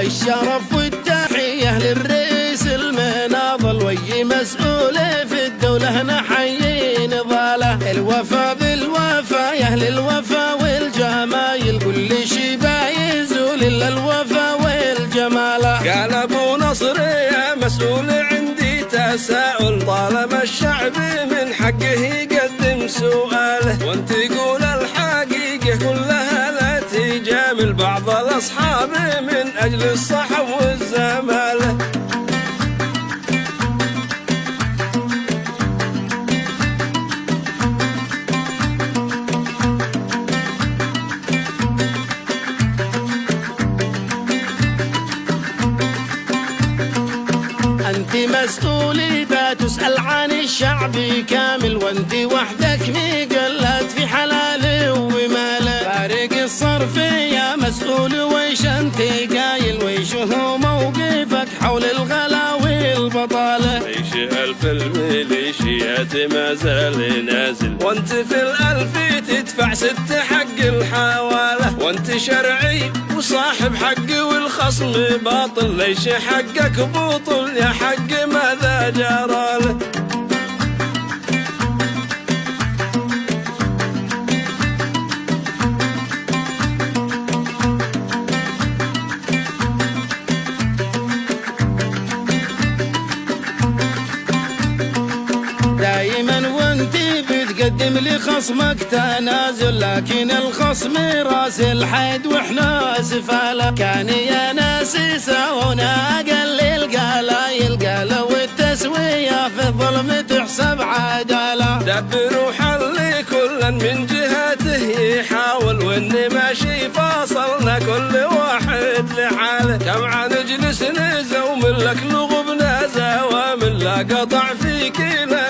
الشرف والتحية للرئيس المناضل وي مسؤول في الدولة نحيي نضاله. الوفا بالوفا يا أهل الوفا والجمايل كل شي بايزول إلا الوفا والجماله. قال أبو نصر يا مسؤول عندي تساؤل، طالما الشعب من حقه يقدم سؤاله، وانت تقول الحقيقة كلها لا تجامل بعض الأصحاب من أجل الصحب والزمالة. أنت مسؤولي بتسأل عن الشعب كامل، وأنت وحدك مقلت في حلاله وماله. فارق الصرف يا مسؤول ويش أنت قايل، ويش هو موقفك حول الغلا والبطالة. ليش ألف الميليشيات ما زال نازل، وانت في الألف تدفع 6 حق الحوالة، وانت شرعي وصاحب حق والخصم باطل. ليش حقك بطل يا حق ماذا جراله؟ دايما وانت بتقدم لخصمك تنازل، لكن الخصم راس الحيد واحنا سفالة. كان يا ناس يساونا اقل القالا والتسوية في الظلم تحسب عدالة. دبروا حل كل من جهته يحاول، واني ماشي فاصلنا كل واحد لحاله. كم نجلس نزوم لك لغبنا زوامل، لا قطع في كلا